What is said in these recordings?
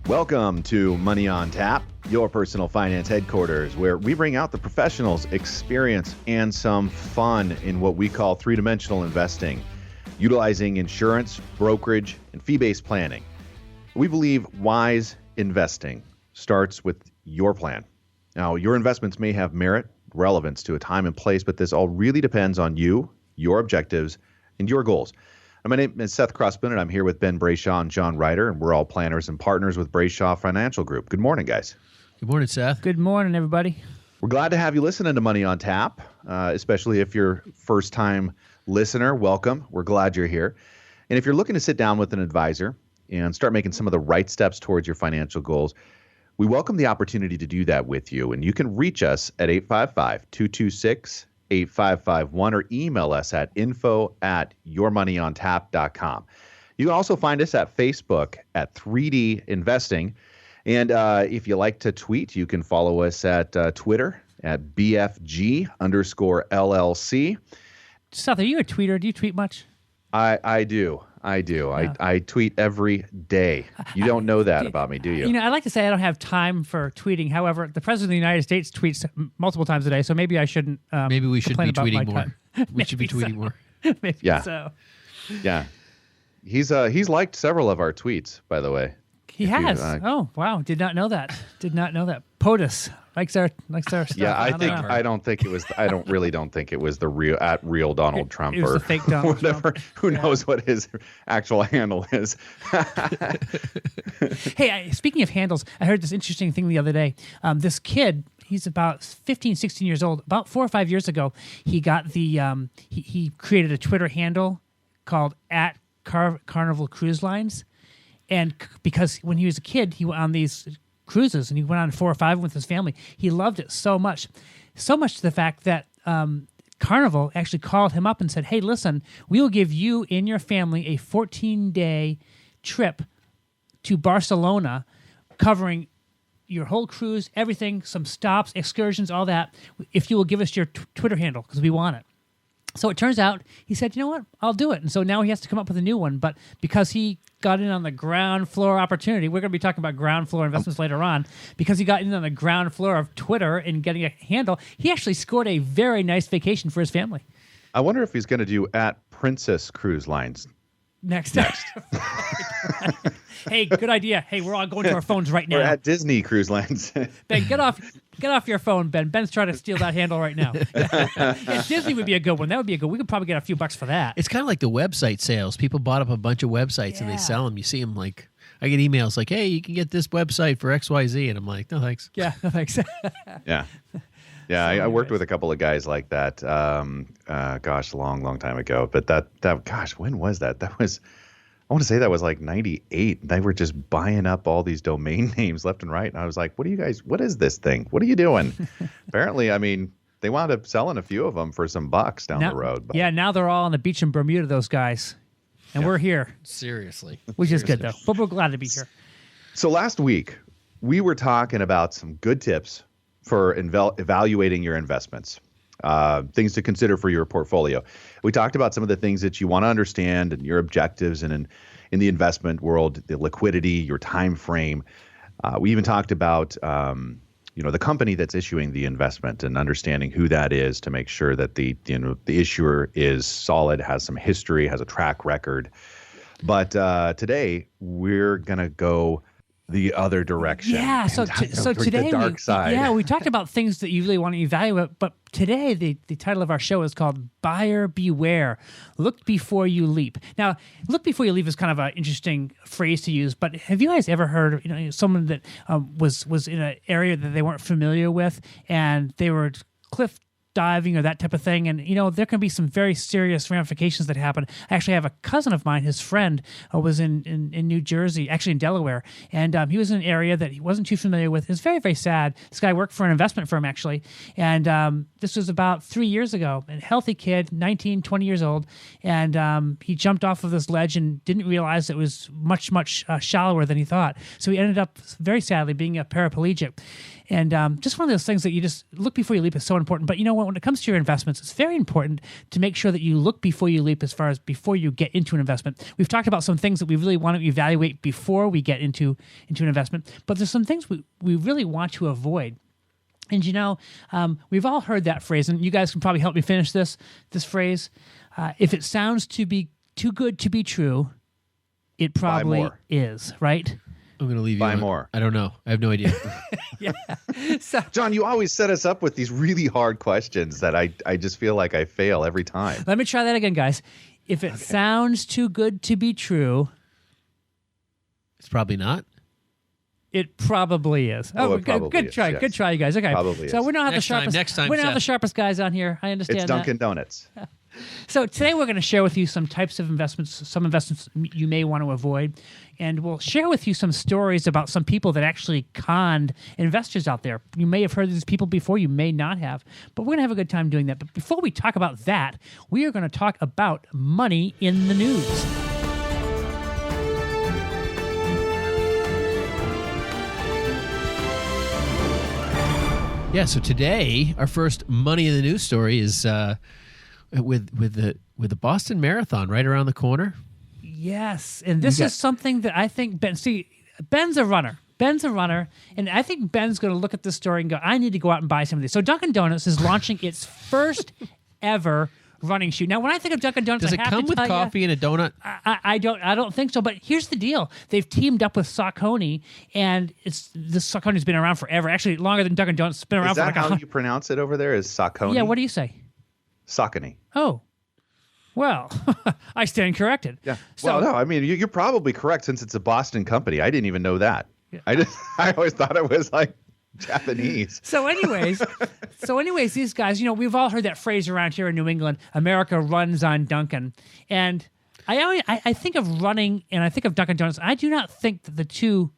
Welcome to Money on Tap, your personal finance headquarters, where we bring out the professionals, experience, and some fun in what we call three-dimensional investing, utilizing insurance, brokerage, and fee-based planning. We believe wise investing starts with your plan. Now, your investments may have merit, relevance to a time and place, but this all really depends on you, your objectives, and your goals. My name is Seth Krussman, and I'm here with Ben Brayshaw and John Ryder, and we're all planners and partners with Brayshaw Financial Group. Good morning, guys. Good morning, Seth. Good morning, everybody. We're glad to have you listening to Money on Tap, especially if you're a first-time listener. Welcome. We're glad you're here. And if you're looking to sit down with an advisor and start making some of the right steps towards your financial goals, we welcome the opportunity to do that with you. And you can reach us at 855-226-8551 or email us at info@yourmoneyontap.com. You can also find us at Facebook at 3D Investing. And if you like to tweet, you can follow us at Twitter at BFG_LLC. Seth, are you a tweeter? Do you tweet much? I do. Yeah. I tweet every day. You don't know that about me, do you? You know, I like to say I don't have time for tweeting. However, the President of the United States tweets multiple times a day, so maybe I shouldn't maybe we should be tweeting more. We should be tweeting more. Maybe yeah. so. Yeah. He's liked several of our tweets, by the way. He has. Oh, wow. Did not know that. POTUS likes our stuff. Yeah, I don't really think it was the real Donald Trump it was or the fake Donald whatever. Trump. Who knows what his actual handle is? Hey, speaking of handles, I heard this interesting thing the other day. This kid, he's about 15, 16 years old. About 4 or 5 years ago, he got the he created a Twitter handle called @Carnival Cruise Lines. And because when he was a kid, he went on these cruises, and he went on 4 or 5 with his family. He loved it so much to the fact that Carnival actually called him up and said, "Hey, listen, we will give you and your family a 14-day trip to Barcelona, covering your whole cruise, everything, some stops, excursions, all that, if you will give us your Twitter handle, because we want it." So it turns out, he said, you know what, I'll do it. And so now he has to come up with a new one. But because he got in on the ground floor opportunity, we're going to be talking about ground floor investments later on, because he got in on the ground floor of Twitter and getting a handle, he actually scored a very nice vacation for his family. I wonder if he's going to do @Princess Cruise Lines. Next. Hey, good idea. Hey, we're all going to our phones right now. We're at Disney Cruise Lines. Ben, get off your phone, Ben. Ben's trying to steal that handle right now. Yeah, Disney would be a good one. That would be a good. We could probably get a few bucks for that. It's kind of like the website sales. People bought up a bunch of websites and they sell them. You see them like, I get emails like, "Hey, you can get this website for XYZ," and I'm like, "No thanks." Yeah, no thanks. Yeah. Yeah, I worked with a couple of guys like that. Gosh, long time ago. But that gosh, when was that? I want to say that was like 98. They were just buying up all these domain names left and right. And I was like, what is this thing? What are you doing? Apparently, I mean, they wound up selling a few of them for some bucks down the road. But. Yeah, now they're all on the beach in Bermuda, those guys. And we're here. Seriously. Which is good, though. But we're glad to be here. So last week, we were talking about some good tips for evaluating your investments. Things to consider for your portfolio. We talked about some of the things that you want to understand and your objectives, and in the investment world, the liquidity, your time frame. We even talked about the company that's issuing the investment and understanding who that is to make sure that the issuer is solid, has some history, has a track record. But today we're gonna go the other direction. Yeah, so today the dark side. We talked about things that you really want to evaluate, but today the title of our show is called Buyer Beware. Look before you leap. Now, look before you leap is kind of an interesting phrase to use, but have you guys ever heard of someone that was in an area that they weren't familiar with, and they were cliff diving or that type of thing, and there can be some very serious ramifications that happen. I actually have a cousin of mine, his friend was in New Jersey, actually in Delaware, and he was in an area that he wasn't too familiar with. It was very, very sad. This guy worked for an investment firm, actually, and this was about 3 years ago. A healthy kid, 19, 20 years old, and he jumped off of this ledge and didn't realize it was much, much shallower than he thought. So he ended up, very sadly, being a paraplegic. And just one of those things that you just look before you leap is so important. But you know what? When it comes to your investments, it's very important to make sure that you look before you leap as far as before you get into an investment. We've talked about some things that we really want to evaluate before we get into an investment, but there's some things we really want to avoid. And we've all heard that phrase, and you guys can probably help me finish this phrase. If it sounds to be too good to be true, it probably is, right? I'm going to leave you. Buy more. I don't know. I have no idea. Yeah. So, John, you always set us up with these really hard questions that I just feel like I fail every time. let me try that again, guys. If it sounds too good to be true, It's probably not. it probably is. It probably good is, try. yes. Good try, you guys. Okay. Probably so is. we don't have Next the sharpest. time, we don't have the Seth. sharpest guys on here. I understand It's that. Dunkin' Donuts. So today we're going to share with you some types of investments, some investments you may want to avoid, and we'll share with you some stories about some people that actually conned investors out there. You may have heard of these people before, you may not have, but we're going to have a good time doing that. But before we talk about that, we are going to talk about money in the news. Yeah, so today our first money in the news story is with the Boston Marathon right around the corner. Yes, and this is something that I think Ben's a runner. Ben's a runner, and I think Ben's going to look at this story and go, I need to go out and buy some of these. So Dunkin' Donuts is launching its first ever running shoe. Now, when I think of Dunkin' Donuts, Does it I have come to with tell coffee and a donut? I don't think so. But here's the deal: they've teamed up with Saucony, and this Saucony's been around forever. Actually, longer than Dunkin' Donuts. It's been around Is that for how you pronounce it over there? Is Saucony? Yeah. What do you say? Saucony. Oh, well, I stand corrected. Yeah. So, Well, no, I mean, you're probably correct since it's a Boston company. I didn't even know that. Yeah. I always thought it was like Japanese. So anyways, these guys, we've all heard that phrase around here in New England, America runs on Dunkin'. And I think of running and I think of Dunkin' Donuts. I do not think that the two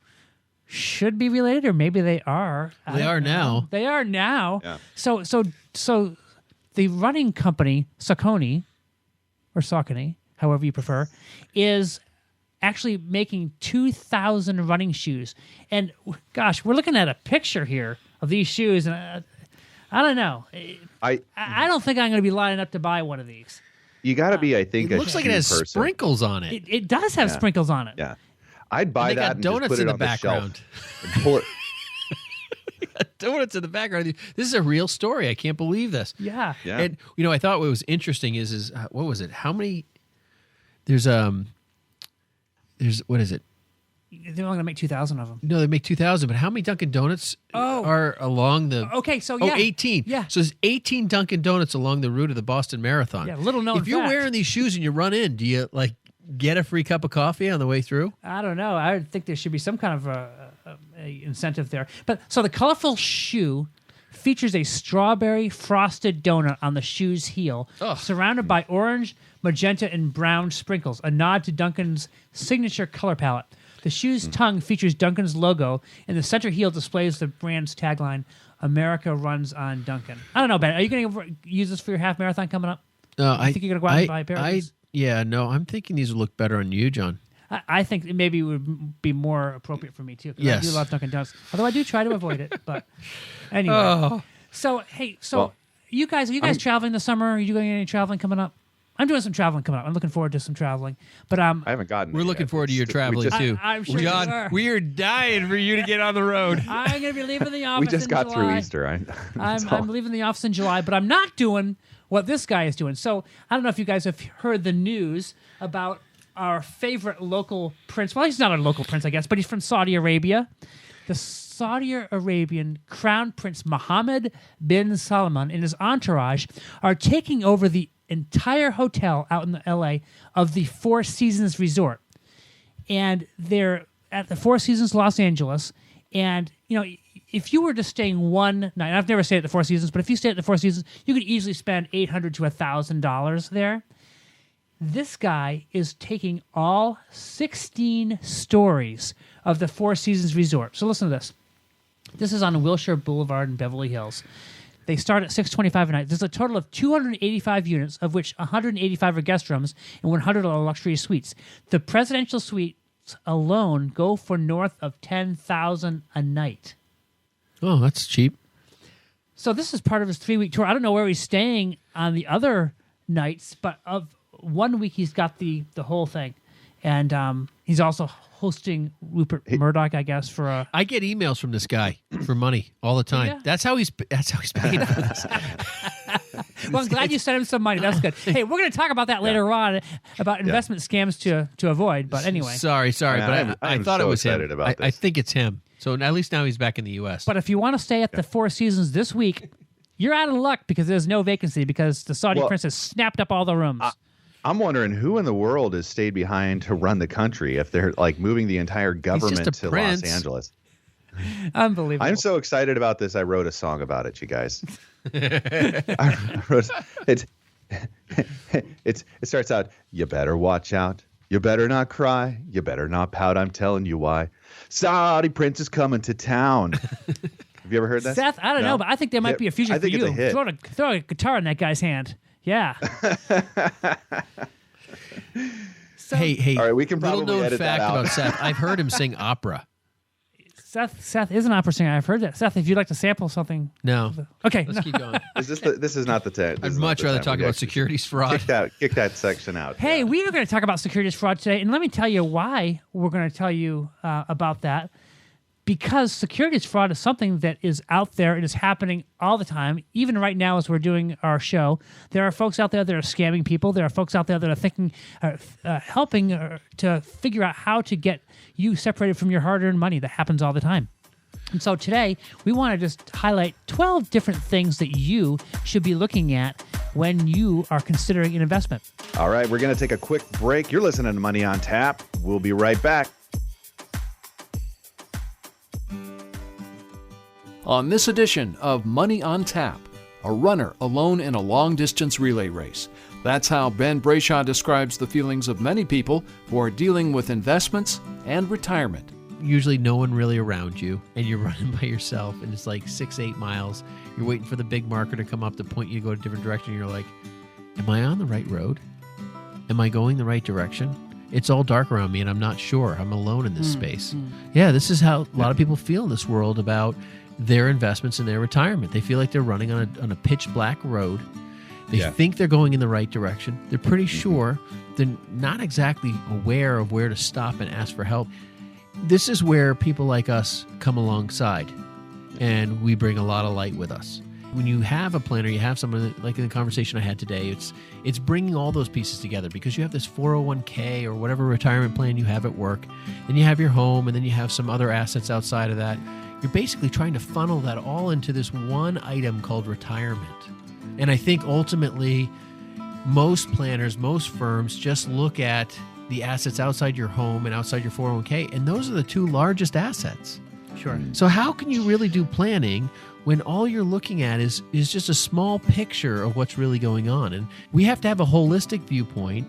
should be related, or maybe they are. They are now. They are now. Yeah. So the running company, Saucony, or Saucony, however you prefer, is actually making 2,000 running shoes. And gosh, we're looking at a picture here of these shoes, and I don't know. I don't think I'm going to be lining up to buy one of these. You got to be, I think, It a looks like it shoe has person. sprinkles on it. It does have sprinkles on it. Yeah, I'd buy And they that got and just donuts put in it the on background. the shelf and pull it. Donuts in the background. This is a real story. I can't believe this. Yeah. Yeah. And I thought what was interesting is what was it? How many? There's what is it? They're only going to make 2,000 of them. No, they make 2,000. But how many Dunkin' Donuts are along the? Okay, so yeah. 18. Yeah. So there's 18 Dunkin' Donuts along the route of the Boston Marathon. Yeah, little known If you're fact. wearing these shoes and you run in, do you get a free cup of coffee on the way through? I don't know. I would think there should be some kind of a incentive there. But so the colorful shoe features a strawberry frosted donut on the shoe's heel, surrounded by orange, magenta, and brown sprinkles, a nod to Dunkin's signature color palette. The shoe's tongue features Dunkin's logo, and the center heel displays the brand's tagline, America runs on Dunkin'. I don't know, Ben. Are you going to use this for your half marathon coming up? No, I think you're going to go out and buy a pair of these? Yeah, no, I'm thinking these would look better on you, John. I think it maybe would be more appropriate for me, too. 'Cause Yes. I do love Dunkin' Donuts. Although I do try to avoid it. But anyway. Oh. So, hey, Well, you guys, are you guys traveling this summer? Are you doing any traveling coming up? I'm doing some traveling coming up. I'm looking forward to some traveling. But I haven't gotten. We're it looking yet. forward to your We traveling, just- too. I'm sure you John, are. we are dying for you to get on the road. I'm going to be leaving the office We just in got July. through Easter. I'm leaving the office in July, but I'm not doing what this guy is doing. So I don't know if you guys have heard the news about our favorite local prince. Well, he's not a local prince, I guess, but he's from Saudi Arabia. The Saudi Arabian Crown Prince Mohammed bin Salman and his entourage are taking over the entire hotel out in the LA of the Four Seasons Resort. And they're at the Four Seasons Los Angeles. And, if you were just staying one night, I've never stayed at the Four Seasons, but if you stay at the Four Seasons, you could easily spend $800 to $1,000 there. This guy is taking all 16 stories of the Four Seasons Resort. So listen to this. This is on Wilshire Boulevard in Beverly Hills. They start at $625 a night. There's a total of 285 units, of which 185 are guest rooms and 100 are luxury suites. The presidential suites alone go for north of $10,000 a night. Oh, that's cheap. So this is part of his 3-week tour. I don't know where he's staying on the other nights, but of 1 week he's got the whole thing, and he's also hosting Rupert Murdoch, I guess, for a. I get emails from this guy for money all the time. Yeah. That's how he's paid for this. Well, I'm glad you sent him some money. That's good. Hey, we're going to talk about that later on about investment scams to avoid. But anyway, sorry, Man, but I I'm thought so it was him. excited about I this. think it's him. So at least now he's back in the U.S. But if you want to stay at the Four Seasons this week, you're out of luck because there's no vacancy because the Saudi prince has snapped up all the rooms. I'm wondering who in the world has stayed behind to run the country if they're like moving the entire government a to prince. Los Angeles. Unbelievable. I'm so excited about this. I wrote a song about it, you guys. I wrote, it starts out, you better watch out. You better not cry. You better not pout. I'm telling you why. Saudi prince is coming to town. Have you ever heard that? Seth, I don't know, but I think there might be a future I for think you. it's a hit. Throw a guitar in that guy's hand. Yeah. Hey, All right, we can little probably known edit that fact out. about Seth. I've heard him sing opera. Seth is an opera singer. I've heard that. Seth, if you'd like to sample something. No. Okay. Let's keep going. This is not the time. I'd much rather talk about securities fraud. Kick that section out. Hey, we are going to talk about securities fraud today, and let me tell you why we're going to tell you about that. Because securities fraud is something that is out there. It is happening all the time. Even right now as we're doing our show, there are folks out there that are scamming people. There are folks out there that are thinking, helping to figure out how to get you separated from your hard-earned money. That happens all the time. And so today, we want to just highlight 12 different things that you should be looking at when you are considering an investment. All right, we're going to take a quick break. You're listening to Money on Tap. We'll be right back. On this edition of Money on Tap, a runner alone in a long-distance relay race. That's how Ben Brayshaw describes the feelings of many people who are dealing with investments and retirement. Usually no one really around you, and you're running by yourself, and it's like 6-8 miles. You're waiting for the big marker to come up to point you to go a different direction. You're like, am I on the right road? Am I going the right direction? It's all dark around me, and I'm not sure. I'm alone in this space. Yeah, this is how a lot of people feel in this world about their investments and their retirement. They feel like they're running on a pitch black road. They think they're going in the right direction. They're pretty sure. They're not exactly aware of where to stop and ask for help. This is where people like us come alongside, and we bring a lot of light with us. When you have a planner, you have someone like in the conversation I had today, it's bringing all those pieces together because you have this 401k or whatever retirement plan you have at work, then you have your home, and then you have some other assets outside of that. You're basically trying to funnel that all into this one item called retirement. And I think ultimately, most planners, most firms just look at the assets outside your home and outside your 401k, and those are the two largest assets. Sure. So how can you really do planning when all you're looking at is just a small picture of what's really going on? And we have to have a holistic viewpoint,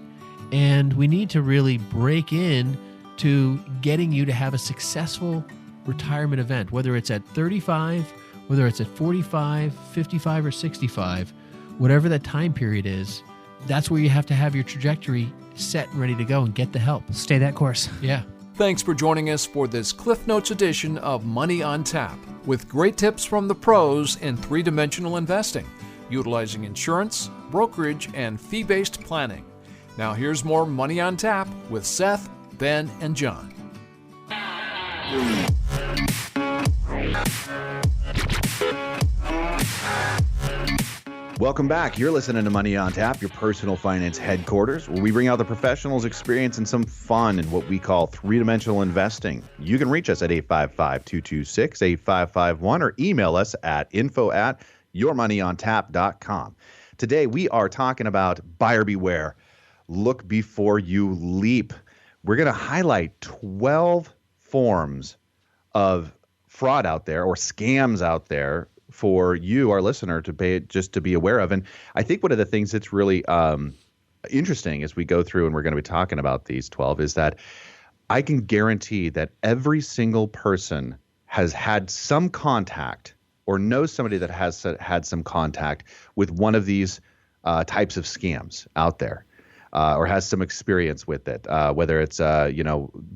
and we need to really break in to getting you to have a successful retirement event, whether it's at 35, whether it's at 45, 55, or 65, whatever that time period is. That's where you have to have your trajectory set and ready to go and get the help. Stay that course. Yeah. Thanks for joining us for this Cliff Notes edition of Money on Tap, with great tips from the pros in three-dimensional investing, utilizing insurance, brokerage, and fee-based planning. Now here's more Money on Tap with Seth, Ben, and John. Welcome back. You're listening to Money on Tap, your personal finance headquarters, where we bring out the professionals' experience and some fun in what we call three-dimensional investing. You can reach us at 855-226-8551 or email us at info@yourmoneyontap.com. Today, we are talking about buyer beware. Look before you leap. We're going to highlight 12 forms of fraud out there or scams out there for you, our listener, to be aware of. And I think one of the things that's really interesting as we go through and we're going to be talking about these 12 is that I can guarantee that every single person has had some contact or knows somebody that has had some contact with one of these types of scams out there. Or has some experience with it, whether it's some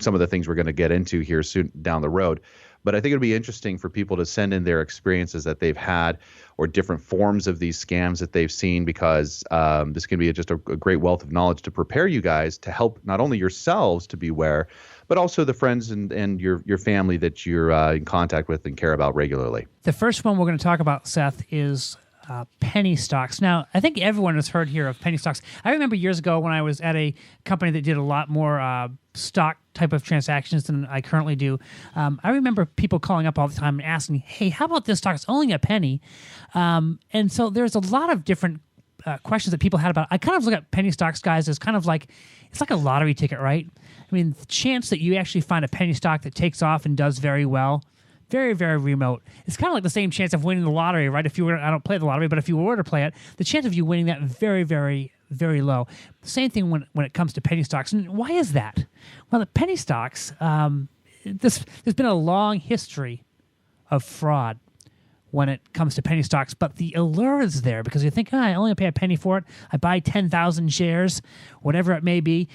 of the things we're going to get into here soon down the road. But I think it'd be interesting for people to send in their experiences that they've had or different forms of these scams that they've seen, because this can be just a great wealth of knowledge to prepare you guys to help not only yourselves to beware, but also the friends and your family that you're in contact with and care about regularly. The first one we're going to talk about, Seth, is penny stocks. Now, I think everyone has heard here of penny stocks. I remember years ago when I was at a company that did a lot more stock type of transactions than I currently do. I remember people calling up all the time and asking, hey, how about this stock? It's only a penny. And so there's a lot of different questions that people had about it. I kind of look at penny stocks, guys, as kind of like, it's like a lottery ticket, right? I mean, the chance that you actually find a penny stock that takes off and does very well, very, very remote. It's kind of like the same chance of winning the lottery, right? If you were, I don't play the lottery, but if you were to play it, the chance of you winning that very, very, very low. Same thing when it comes to penny stocks. And why is that? Well, the penny stocks, there's been a long history of fraud when it comes to penny stocks, but the allure is there because you think, I only pay a penny for it. I buy 10,000 shares, whatever it may be,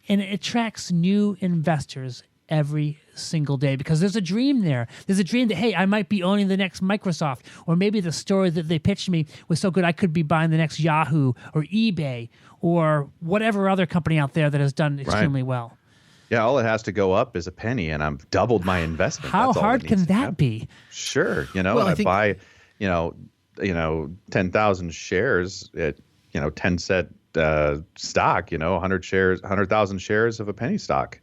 and it attracts new investors every single day because there's a dream there. There's a dream that, hey, I might be owning the next Microsoft, or maybe the story that they pitched me was so good I could be buying the next Yahoo or eBay or whatever other company out there that has done extremely well. Yeah, all it has to go up is a penny, and I've doubled my investment. How That's all hard it can needs to that happen. be? Sure, Well, I and think- I buy, 10,000 shares at 10 cent stock. 100,000 shares of a penny stock,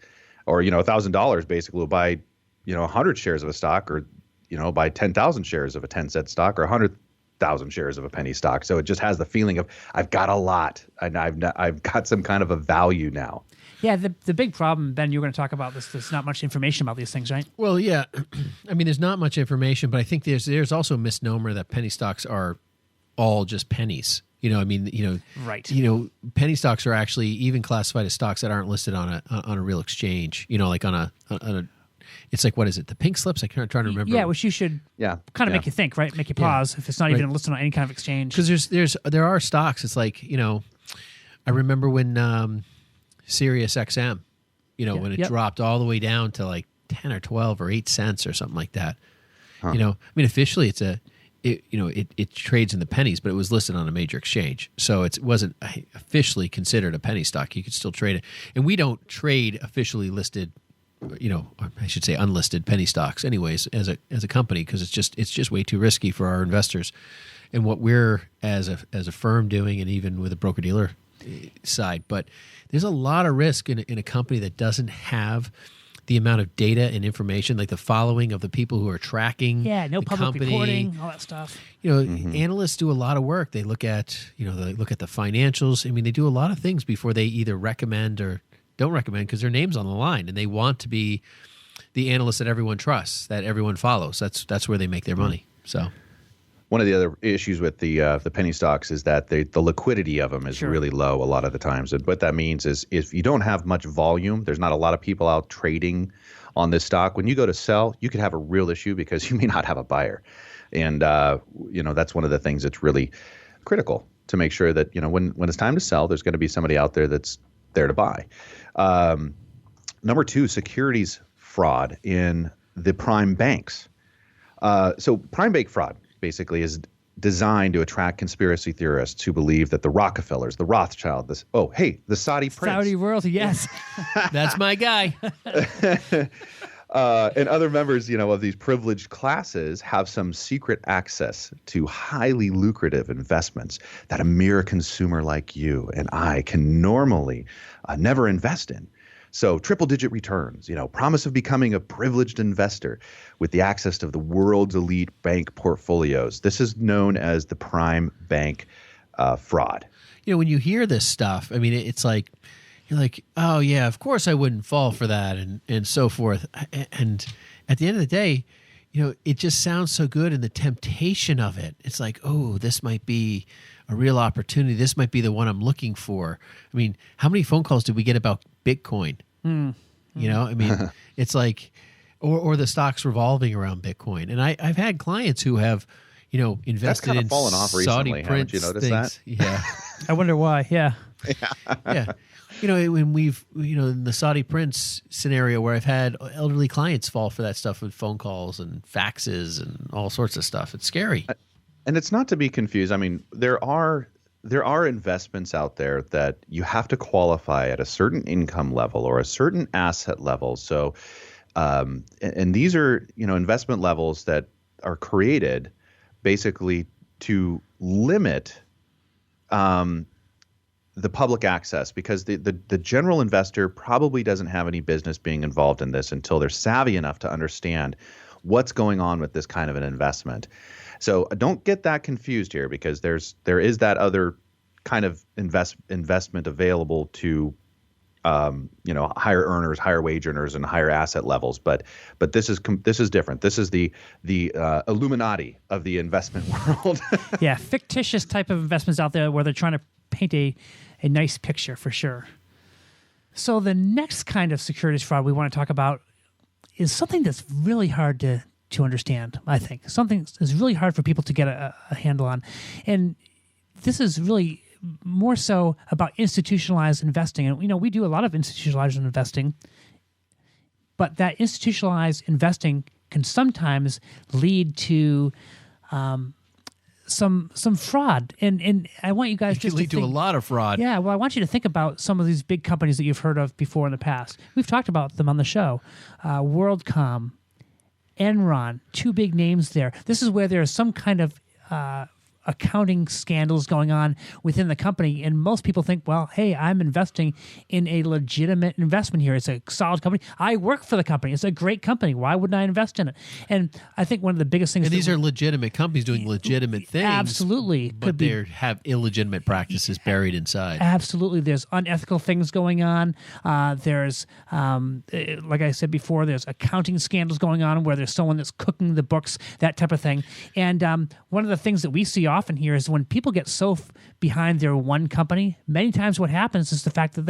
or $1,000 basically will buy 100 shares of a stock, or buy 10,000 shares of a 10 cent stock, or 100,000 shares of a penny stock. So it just has the feeling of I've got a lot, and I've got some kind of a value now. Yeah, the big problem, Ben, you were going to talk about this. There's not much information about these things, right? Well, yeah. I mean, there's not much information, but I think there's also a misnomer that penny stocks are all just pennies. Right. Penny stocks are actually even classified as stocks that aren't listed on a real exchange. Like on a it's like, what is it? The pink slips? I'm trying to remember. Yeah, which you should kind of make you think, right? Make you pause if it's not even listed on any kind of exchange. Because there are stocks. It's like, I remember when Sirius XM, when it dropped all the way down to like 10 or 12 or 8 cents or something like that. I mean, officially it trades in the pennies, but it was listed on a major exchange. So it wasn't officially considered a penny stock. You could still trade it. And we don't trade officially listed, or I should say unlisted penny stocks anyways as a company, because it's just way too risky for our investors. And what we're as a firm doing, and even with a broker-dealer side, but there's a lot of risk in a company that doesn't have the amount of data and information, like the following of the people who are tracking. Yeah, no the public company. reporting, all that stuff. Analysts do a lot of work. They look at the financials. I mean, they do a lot of things before they either recommend or don't recommend, because their name's on the line, and they want to be the analyst that everyone trusts, that everyone follows. That's where they make their money. So. One of the other issues with the penny stocks is that the liquidity of them is really low a lot of the times. And what that means is if you don't have much volume, there's not a lot of people out trading on this stock. When you go to sell, you could have a real issue because you may not have a buyer. And, that's one of the things that's really critical to make sure that, when it's time to sell, there's going to be somebody out there that's there to buy. Number 2, securities fraud in the prime banks. So prime bank fraud basically is designed to attract conspiracy theorists who believe that the Rockefellers, the Rothschild, the Saudi prince, Saudi royalty, yes. That's my guy. and other members, of these privileged classes have some secret access to highly lucrative investments that a mere consumer like you and I can normally never invest in. So triple-digit returns, promise of becoming a privileged investor with the access to the world's elite bank portfolios. This is known as the prime bank fraud. When you hear this stuff, I mean, it's like, you're like, oh, yeah, of course I wouldn't fall for that and so forth. And at the end of the day, it just sounds so good, and the temptation of it, it's like, oh, this might be a real opportunity. This might be the one I'm looking for. I mean, how many phone calls did we get about Bitcoin? I mean, it's like, or the stocks revolving around Bitcoin. And I've had clients who have, invested That's kind of in fallen off Saudi recently. prince Haven't you noticed things. that? Yeah. I wonder why, yeah. Yeah. When we've, in the Saudi Prince scenario where I've had elderly clients fall for that stuff with phone calls and faxes and all sorts of stuff. It's scary. And it's not to be confused. I mean, there are investments out there that you have to qualify at a certain income level or a certain asset level. So, and these are, investment levels that are created basically to limit the public access, because the general investor probably doesn't have any business being involved in this until they're savvy enough to understand what's going on with this kind of an investment. So don't get that confused here, because there is that other kind of investment available to higher earners, higher wage earners, and higher asset levels. But this is different. This is the Illuminati of the investment world. Yeah, fictitious type of investments out there where they're trying to paint a nice picture for sure. So the next kind of securities fraud we want to talk about is something that's really hard to understand, I think. Something that's really hard for people to get a handle on. And this is really more so about institutionalized investing. And, we do a lot of institutionalized investing, but that institutionalized investing can sometimes lead to some fraud, and I want you guys It can lead to a lot of fraud. Yeah, well, I want you to think about some of these big companies that you've heard of before in the past. We've talked about them on the show. WorldCom, Enron, two big names there. This is where there's some kind of accounting scandals going on within the company, and most people think, well, hey, I'm investing in a legitimate investment here. It's a solid company. I work for the company. It's a great company. Why wouldn't I invest in it? And I think one of the biggest things— And these are legitimate companies doing legitimate things. Absolutely. But they have illegitimate practices buried inside. Absolutely. There's unethical things going on. There's, like I said before, there's accounting scandals going on where there's someone that's cooking the books, that type of thing. And one of the things that we see often here is when people get so behind their one company, many times what happens is the fact that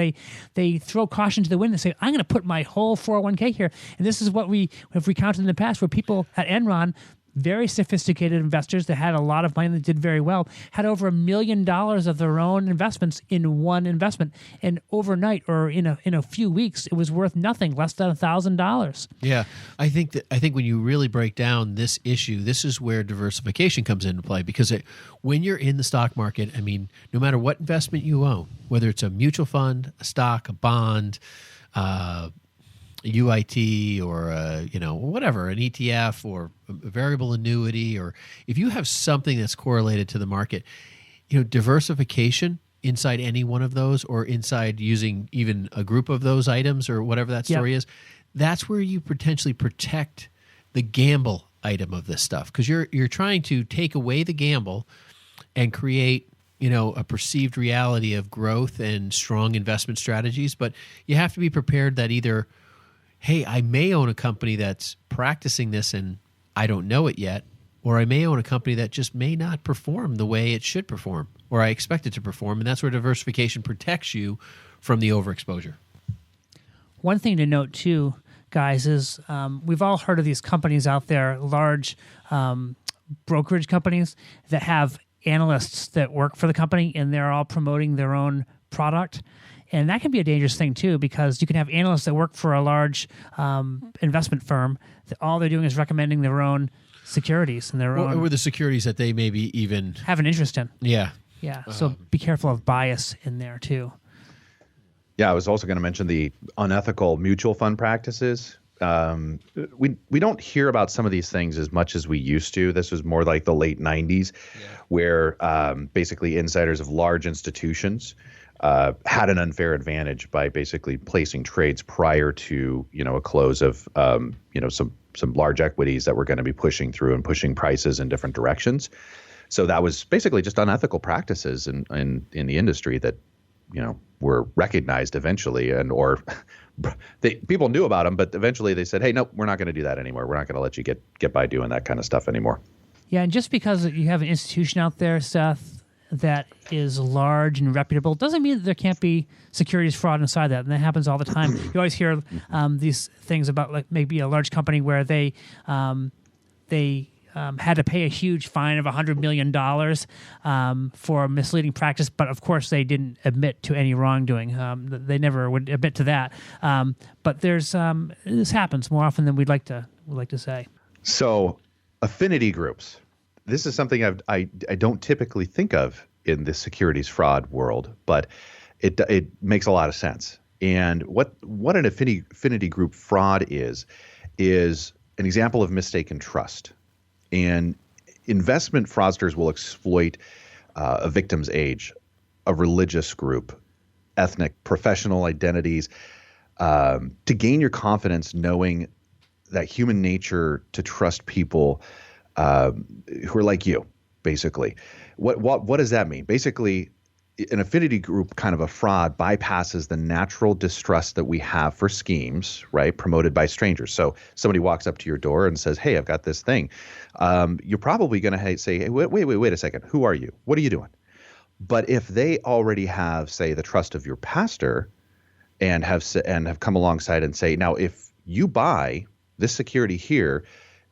they throw caution to the wind and say, I'm going to put my whole 401k here. And this is what we have recounted in the past, where people at Enron, very sophisticated investors that had a lot of money that did very well, had over $1 million of their own investments in one investment. And overnight, or in a few weeks, it was worth nothing, less than $1,000. Yeah. I think when you really break down this issue, this is where diversification comes into play, because when you're in the stock market, I mean, no matter what investment you own, whether it's a mutual fund, a stock, a bond, a UIT, or whatever, an ETF or a variable annuity, or if you have something that's correlated to the market, diversification inside any one of those, or inside using even a group of those items, or whatever that story is, that's where you potentially protect the gamble item of this stuff, because you're trying to take away the gamble and create a perceived reality of growth and strong investment strategies. But you have to be prepared that either, hey, I may own a company that's practicing this and I don't know it yet, or I may own a company that just may not perform the way it should perform, or I expect it to perform, and that's where diversification protects you from the overexposure. One thing to note, too, guys, is we've all heard of these companies out there, large brokerage companies that have analysts that work for the company, and they're all promoting their own product. And that can be a dangerous thing, too, because you can have analysts that work for a large investment firm that all they're doing is recommending their own securities and their own— or the securities that they maybe even have an interest in. Yeah. Yeah. So be careful of bias in there, too. Yeah, I was also going to mention the unethical mutual fund practices. We don't hear about some of these things as much as we used to. This was more like the late 90s, where basically insiders of large institutions had an unfair advantage by basically placing trades prior to a close of some large equities that were going to be pushing through and pushing prices in different directions. So that was basically just unethical practices in the industry that were recognized eventually, or people knew about them, but eventually they said, hey, no, we're not going to do that anymore. We're not going to let you get by doing that kind of stuff anymore. Yeah, and just because you have an institution out there, Seth, that is large and reputable doesn't mean that there can't be securities fraud inside that, and that happens all the time. You always hear these things about, like, maybe a large company where they had to pay a huge fine of $100 million for misleading practice, but of course they didn't admit to any wrongdoing. They never would admit to that. But this happens more often than we'd like to say. So, affinity groups. This is something I don't typically think of in the securities fraud world, but it makes a lot of sense. And what an affinity group fraud is an example of mistaken trust. And investment fraudsters will exploit a victim's age, a religious group, ethnic, professional identities, to gain your confidence, knowing that human nature to trust people who are like you, basically. What does that mean? Basically, an affinity group, kind of a fraud, bypasses the natural distrust that we have for schemes, right, promoted by strangers. So somebody walks up to your door and says, hey, I've got this thing. You're probably going to say, hey, wait a second. Who are you? What are you doing? But if they already have, say, the trust of your pastor and have come alongside and say, now, if you buy this security here,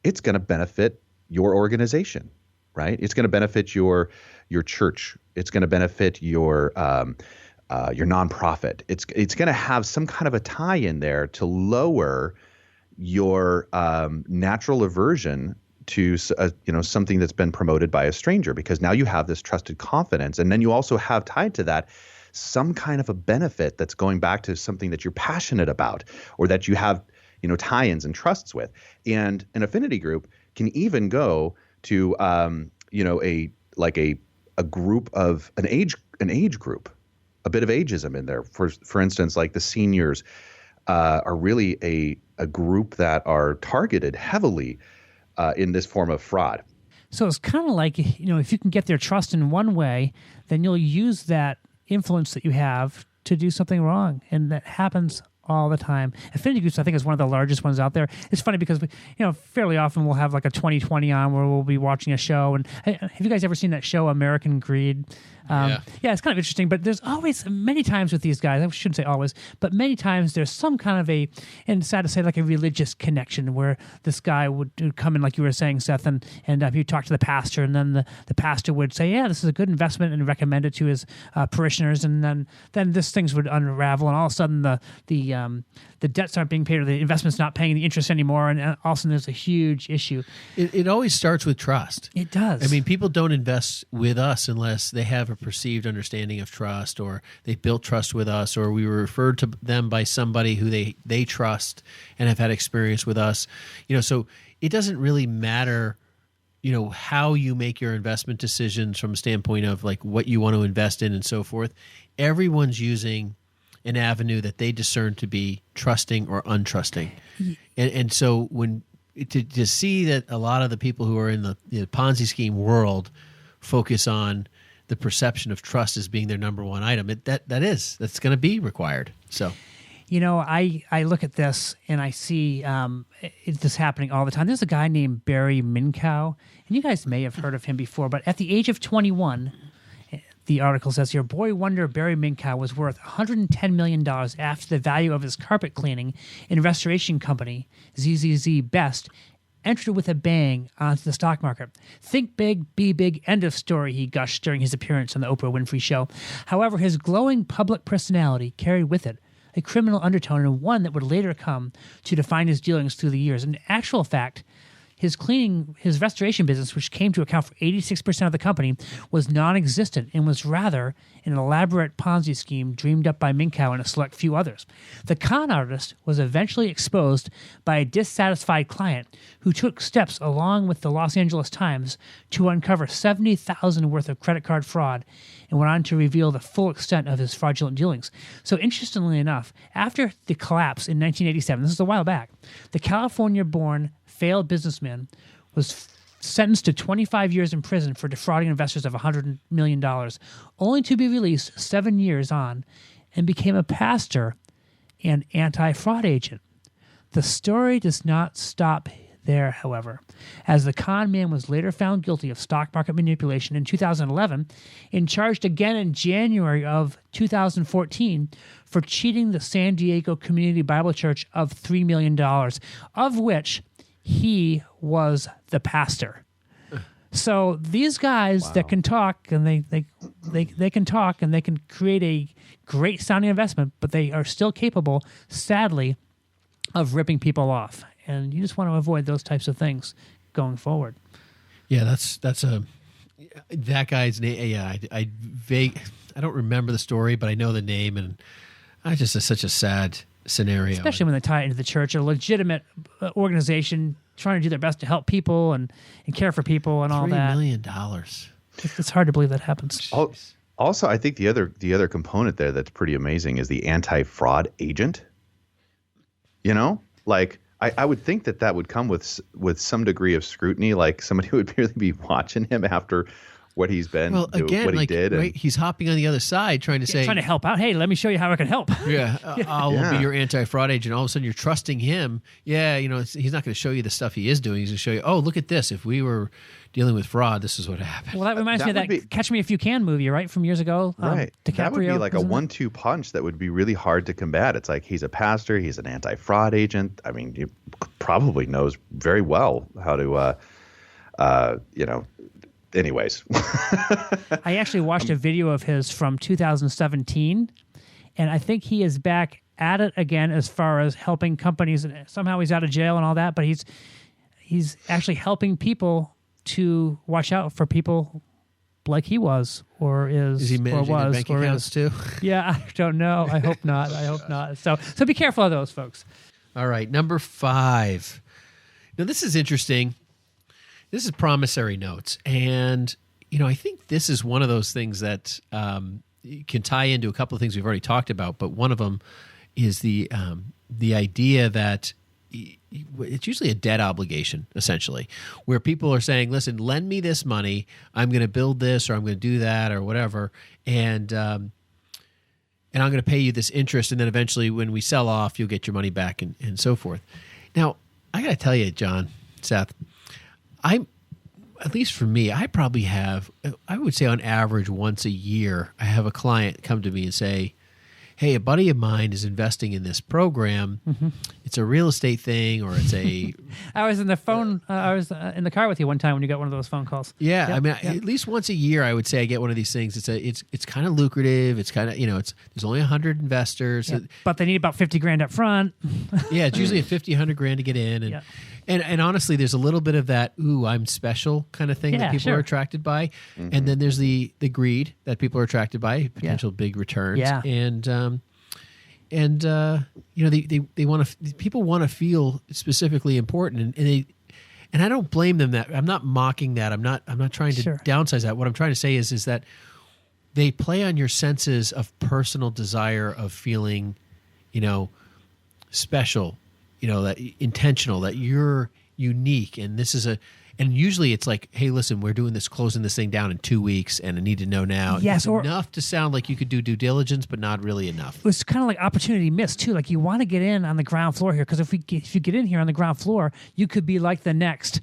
it's going to benefit your organization, right? It's going to benefit your church. It's going to benefit your nonprofit. It's going to have some kind of a tie in there to lower your natural aversion to something that's been promoted by a stranger, because now you have this trusted confidence, and then you also have tied to that some kind of a benefit that's going back to something that you're passionate about or that you have tie-ins and trusts with. And an affinity group can even go to a group of an age group, a bit of ageism in there. For instance, like the seniors are really a group that are targeted heavily in this form of fraud. So it's kind of like, if you can get their trust in one way, then you'll use that influence that you have to do something wrong. And that happens all the time. Affinity groups, I think, is one of the largest ones out there. It's funny because fairly often we'll have like a 2020 on where we'll be watching a show. And have you guys ever seen that show, American Greed? Yeah, it's kind of interesting, but there's always, many times with these guys, I shouldn't say always, but many times there's some kind of and sad to say, like a religious connection where this guy would come in, like you were saying, Seth, and he'd talk to the pastor, and then the pastor would say, yeah, this is a good investment, and recommend it to his parishioners, and then this things would unravel, and all of a sudden the debts aren't being paid, or the investment's not paying the interest anymore, and all of a sudden there's a huge issue. It always starts with trust. It does. I mean, people don't invest with us unless they have a perceived understanding of trust, or they built trust with us, or we were referred to them by somebody who they trust and have had experience with us. So it doesn't really matter, how you make your investment decisions from a standpoint of like what you want to invest in and so forth. Everyone's using an avenue that they discern to be trusting or untrusting. And so when to see that a lot of the people who are in the Ponzi scheme world focus on the perception of trust as being their number one item, that's going to be required. So, I look at this and I see this happening all the time. There's a guy named Barry Minkow, and you guys may have heard of him before, but at the age of 21, the article says here, boy wonder Barry Minkow was worth $110 million after the value of his carpet cleaning and restoration company, ZZZ Best, entered with a bang onto the stock market. Think big, be big, end of story, he gushed during his appearance on the Oprah Winfrey Show. However, his glowing public personality carried with it a criminal undertone, and one that would later come to define his dealings through the years. In actual fact, his restoration business, which came to account for 86% of the company, was non-existent and was rather an elaborate Ponzi scheme dreamed up by Minkow and a select few others. The con artist was eventually exposed by a dissatisfied client who took steps along with the Los Angeles Times to uncover $70,000 worth of credit card fraud and went on to reveal the full extent of his fraudulent dealings. So interestingly enough, after the collapse in 1987, this is a while back, the California-born failed businessman was sentenced to 25 years in prison for defrauding investors of $100 million, only to be released 7 years on and became a pastor and anti-fraud agent. The story does not stop there, however, as the con man was later found guilty of stock market manipulation in 2011 and charged again in January of 2014 for cheating the San Diego Community Bible Church of $3 million, of which he was the pastor. So these guys that can talk and they can talk and they can create a great sounding investment, but they are still capable, sadly, of ripping people off. And you just want to avoid those types of things going forward. Yeah, that guy's name. Yeah, I don't remember the story, but I know the name, and it's such a sad scenario. Especially when they tie it into the church, a legitimate organization trying to do their best to help people and care for people and all that. $3 million. It's hard to believe that happens. Also, I think the other component there that's pretty amazing is the anti-fraud agent. You know, like I would think that would come with some degree of scrutiny, like somebody would really be watching him after what he's been, what he did. Right, he's hopping on the other side trying to help out. Hey, let me show you how I can help. Yeah, I'll be your anti-fraud agent. All of a sudden, you're trusting him. Yeah, he's not going to show you the stuff he is doing. He's going to show you, oh, look at this. If we were dealing with fraud, this is what happened. Well, that reminds me of that Catch Me If You Can movie, right, from years ago. Right. DiCaprio, that would be like a 1-2 punch that would be really hard to combat. It's like he's a pastor. He's an anti-fraud agent. I mean, he probably knows very well how to, anyways. I actually watched a video of his from 2017, and I think he is back at it again as far as helping companies. Somehow he's out of jail and all that, but he's actually helping people to watch out for people like he was or is he managing or was bank or accounts is. too? Yeah, I don't know. I hope not. I hope not. So be careful of those folks. All right, number 5. Now this is interesting. This is promissory notes, and I think this is one of those things that can tie into a couple of things we've already talked about. But one of them is the idea that it's usually a debt obligation, essentially, where people are saying, "Listen, lend me this money. I'm going to build this, or I'm going to do that, or whatever, and I'm going to pay you this interest, and then eventually, when we sell off, you'll get your money back, and so forth." Now, I got to tell you, John, Seth. At least for me, I probably have, I would say on average once a year, I have a client come to me and say, hey, a buddy of mine is investing in this program. Mm-hmm. It's a real estate thing, or it's a... I was in the in the car with you one time when you got one of those phone calls. Yeah, yep, I mean, at least once a year, I would say I get one of these things. It's kind of lucrative. It's kind of, there's only 100 investors. Yeah, but they need about $50,000 up front. Yeah, it's usually $100,000 to get in. And honestly, there's a little bit of that, ooh, I'm special kind of thing that people are attracted by. Mm-hmm. And then there's the greed that people are attracted by, potential big returns. Yeah. And they want to, people want to feel specifically important. And I don't blame them that. I'm not mocking that. I'm not trying to downsize that. What I'm trying to say is that they play on your senses of personal desire of feeling, special, that intentional, that you're unique. And this is and usually it's like, hey, listen, we're doing this, closing this thing down in 2 weeks, and I need to know now. Yes, it's enough to sound like you could do due diligence, but not really enough. It was kind of like opportunity missed too. Like you want to get in on the ground floor here, because if you get in here on the ground floor, you could be like the next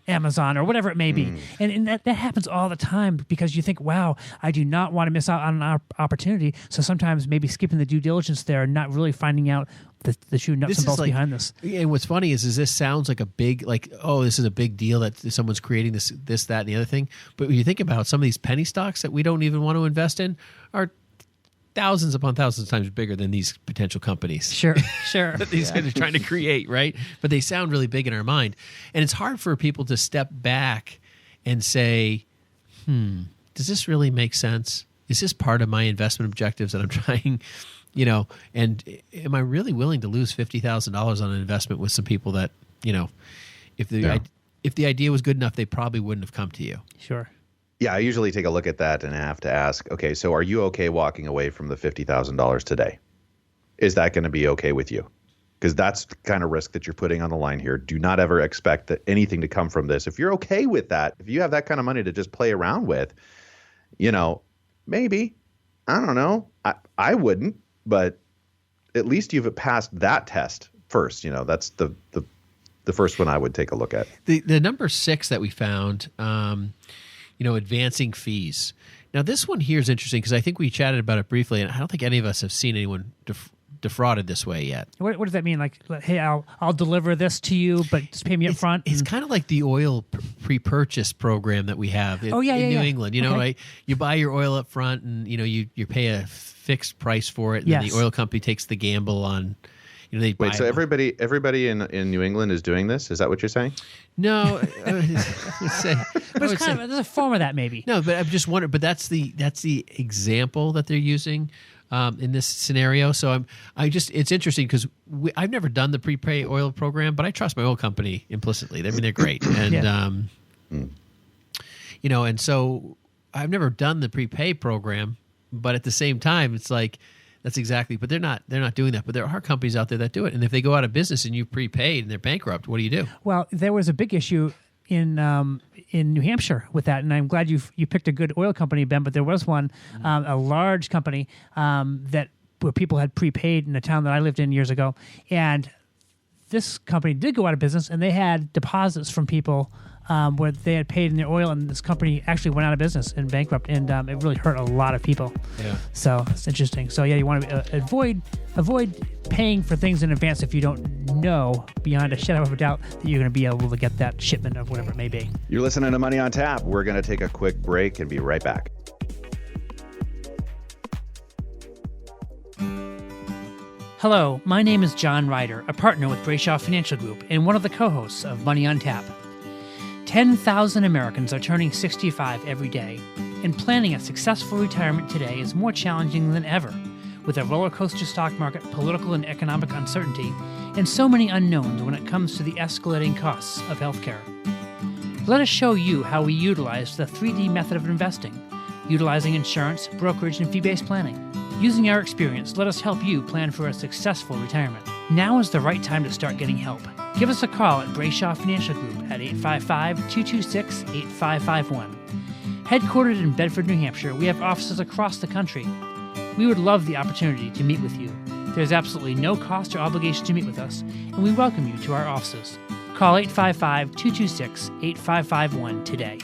Amazon or whatever it may be. And that happens all the time, because you think, wow, I do not want to miss out on an opportunity. So sometimes maybe skipping the due diligence there and not really finding out the true nuts and bolts behind this. And what's funny is this sounds like a big, this is a big deal that someone's creating this, that, and the other thing. But when you think about some of these penny stocks that we don't even want to invest in are thousands upon thousands of times bigger than these potential companies. Sure. that these guys are trying to create, right? But they sound really big in our mind. And it's hard for people to step back and say, does this really make sense? Is this part of my investment objectives that I'm trying, and am I really willing to lose $50,000 on an investment with some people that, if the idea was good enough, they probably wouldn't have come to you. Sure. Yeah, I usually take a look at that and have to ask, okay, so are you okay walking away from the $50,000 today? Is that going to be okay with you? Because that's the kind of risk that you're putting on the line here. Do not ever expect anything to come from this. If you're okay with that, if you have that kind of money to just play around with, maybe, I don't know. I wouldn't, but at least you've passed that test first. That's the first one I would take a look at. The number 6 that we found, advancing fees. Now, this one here is interesting because I think we chatted about it briefly, and I don't think any of us have seen anyone defrauded this way yet. What does that mean? Like, hey, I'll deliver this to you, but just pay me up front. It's kind of like the oil pre-purchase program that we have in New England. You know, right? You buy your oil up front, and you pay a fixed price for it, and then the oil company takes the gamble on. They buy Wait, so everybody in New England is doing this? Is that what you're saying? No, I would say, but it's kind of there's a form of that maybe. No, but I'm just wondering. But that's the example that they're using in this scenario. So it's interesting because I've never done the prepay oil program, but I trust my oil company implicitly. I mean, they're great, and and so I've never done the prepay program, but at the same time, it's like. That's exactly, but they're not doing that. But there are companies out there that do it, and if they go out of business and you prepaid and they're bankrupt, what do you do? Well, there was a big issue in New Hampshire with that, and I'm glad you picked a good oil company, Ben. But there was one, a large company where people had prepaid in a town that I lived in years ago, and this company did go out of business, and they had deposits from people. Where they had paid in their oil, and this company actually went out of business and bankrupt, and it really hurt a lot of people. Yeah. So it's interesting. So you want to avoid paying for things in advance if you don't know beyond a shadow of a doubt that you're going to be able to get that shipment of whatever it may be. You're listening to Money on Tap. We're going to take a quick break and be right back. Hello, my name is John Ryder, a partner with Brayshaw Financial Group and one of the co-hosts of Money on Tap. 10,000 Americans are turning 65 every day, and planning a successful retirement today is more challenging than ever, with a roller coaster stock market, political and economic uncertainty, and so many unknowns when it comes to the escalating costs of healthcare. Let us show you how we utilize the 3D method of investing, utilizing insurance, brokerage, and fee-based planning. Using our experience, let us help you plan for a successful retirement. Now is the right time to start getting help. Give us a call at Brayshaw Financial Group at 855-226-8551. Headquartered in Bedford, New Hampshire, we have offices across the country. We would love the opportunity to meet with you. There's absolutely no cost or obligation to meet with us, and we welcome you to our offices. Call 855-226-8551 today.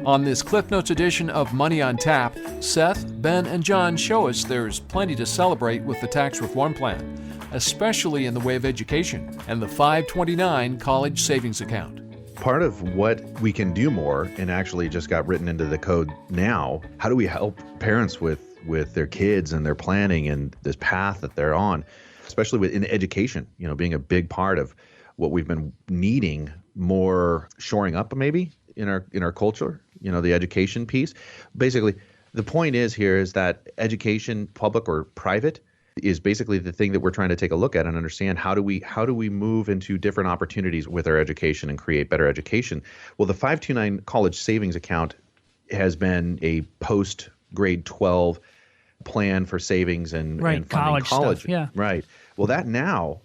On this Cliff Notes edition of Money on Tap, Seth, Ben, and John show us there's plenty to celebrate with the tax reform plan, especially in the way of education and the 529 college savings account. Part of what we can do more, and actually just got written into the code now, how do we help parents with their kids and their planning and this path that they're on, especially in education, being a big part of what we've been needing more shoring up maybe in our culture, the education piece. Basically, the point is that education, public or private, is basically the thing that we're trying to take a look at and understand how do we move into different opportunities with our education and create better education. Well, the 529 college savings account has been a post grade 12 plan for savings and funding college stuff, yeah. Right. Well, that now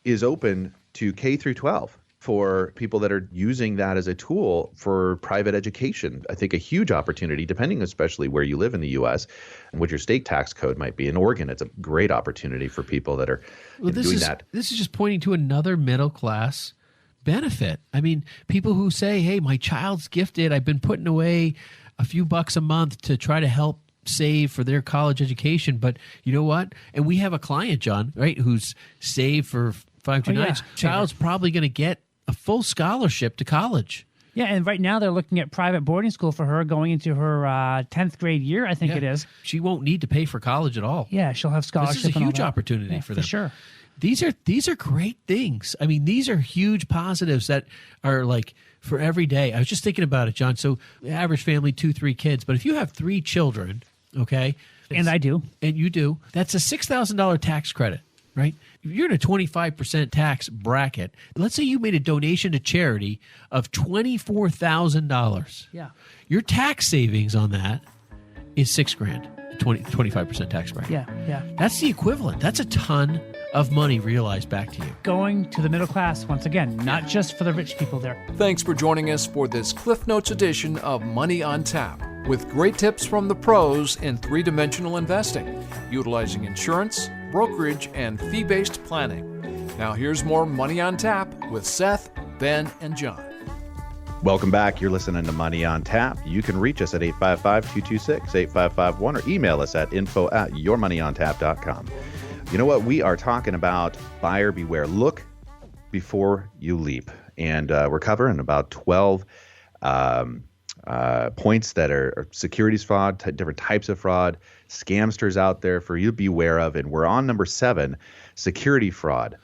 is open to K through 12 for people that are using that as a tool for private education. I think a huge opportunity, depending especially where you live in the U.S. and what your state tax code might be. In Oregon, it's a great opportunity for people that are doing that. This is just pointing to another middle class benefit. I mean, people who say, hey, my child's gifted. I've been putting away a few bucks a month to try to help save for their college education. But you know what? And we have a client, John, right, who's saved for 529. Child's probably going to get a full scholarship to college. Yeah, and right now they're looking at private boarding school for her going into her 10th grade year, I think it is. She won't need to pay for college at all. Yeah, she'll have scholarship. This is a huge opportunity for them. For sure. These are great things. I mean, these are huge positives that are like for every day. I was just thinking about it, John. So average family, 2-3 kids. But if you have 3 children, okay. And I do. And you do. That's a $6,000 tax credit. Right? If you're in a 25% tax bracket, let's say you made a donation to charity of $24,000. Yeah. Your tax savings on that is $6,000, 25% tax bracket. Yeah. That's the equivalent. That's a ton of money realized back to you. Going to the middle class, once again, not just for the rich people there. Thanks for joining us for this Cliff Notes edition of Money on Tap, with great tips from the pros in 3-dimensional investing, utilizing insurance, brokerage, and fee-based planning. Now here's more Money on Tap with Seth, Ben, and John. Welcome back. You're listening to Money on Tap. You can reach us at 855-226-8551 or email us at info@yourmoneyontap.com. You know what? We are talking about buyer beware. Look before you leap. And we're covering about 12 points that are securities fraud, different types of fraud, scamsters out there for you to be aware of. And we're on number 7, security fraud,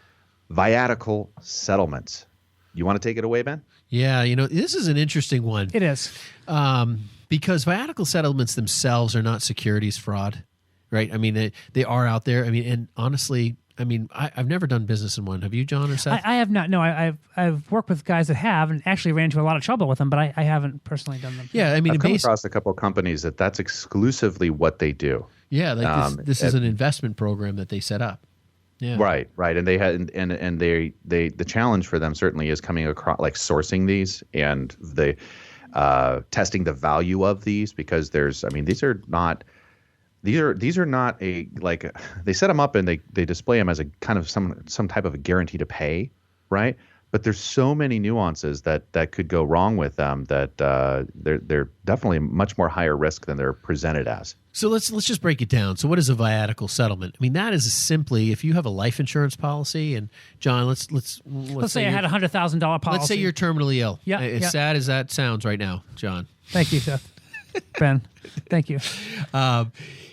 viatical settlements. You want to take it away, Ben? Yeah, this is an interesting one. It is. Because viatical settlements themselves are not securities fraud, right? I mean, they are out there. I mean, and honestly, I've never done business in one. Have you, John or Seth? I have not. No, I've worked with guys that have, and actually ran into a lot of trouble with them, but I haven't personally done them. Yeah, I mean, I've come across a couple of companies that's exclusively what they do. Yeah, like this is an investment program that they set up. Yeah. Right. And they had, and they the challenge for them certainly is coming across, like sourcing these and the testing the value of these, because these are not a, like, they set them up and they display them as a kind of some type of a guarantee to pay, right? But there's so many nuances that could go wrong with them that they're definitely much more higher risk than they're presented as. So let's just break it down. So what is a viatical settlement? I mean, that is simply if you have a life insurance policy, and John, let's say I had a $100,000 policy. Let's say you're terminally ill. Yeah. As sad as that sounds right now, John. Thank you, Seth. Ben, thank you.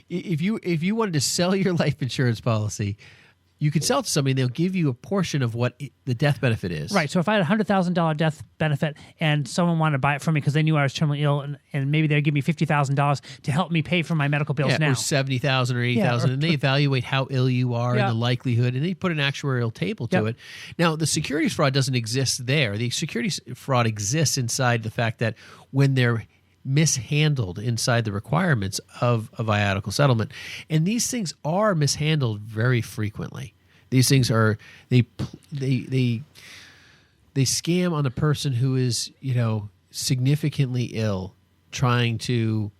If you wanted to sell your life insurance policy, you could sell it to somebody and they'll give you a portion of what the death benefit is. Right. So if I had a $100,000 death benefit and someone wanted to buy it from me because they knew I was terminally ill, and maybe they'd give me $50,000 to help me pay for my medical bills now. Or $70,000 or $80,000, and they evaluate how ill you are and the likelihood, and they put an actuarial table to it. Now, the securities fraud doesn't exist there. The securities fraud exists inside the fact that when they're mishandled inside the requirements of a viatical settlement, and these things are mishandled very frequently. These things are they scam on the person who is significantly ill, trying to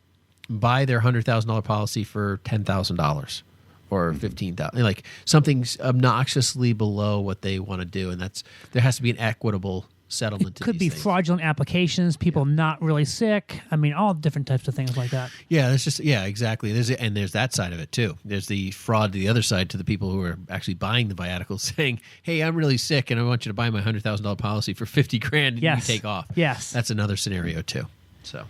buy their $100,000 policy for $10,000 or $15,000, like something's obnoxiously below what they want to do, and there has to be an equitable settlement. It could be fraudulent applications, people not really sick. I mean, all different types of things like that. Yeah, exactly. There's that side of it too. There's the fraud to the other side, to the people who are actually buying the viaticals, saying, "Hey, I'm really sick, and I want you to buy my $100,000 policy for $50,000, and you take off." Yes, that's another scenario too. So,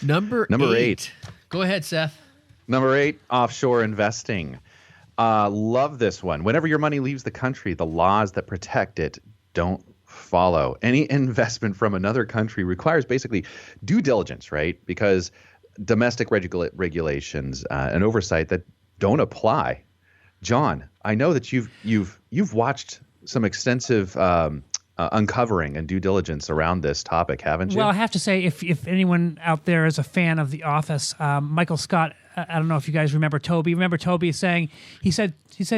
number 8. Go ahead, Seth. Number 8, offshore investing. Love this one. Whenever your money leaves the country, the laws that protect it don't follow. Any investment from another country requires basically due diligence, right? Because domestic regulations and oversight that don't apply. John, I know that you've watched some extensive uncovering and due diligence around this topic, haven't you? Well, I have to say, if anyone out there is a fan of The Office, Michael Scott, I don't know if you guys remember Toby. Remember Toby saying, he said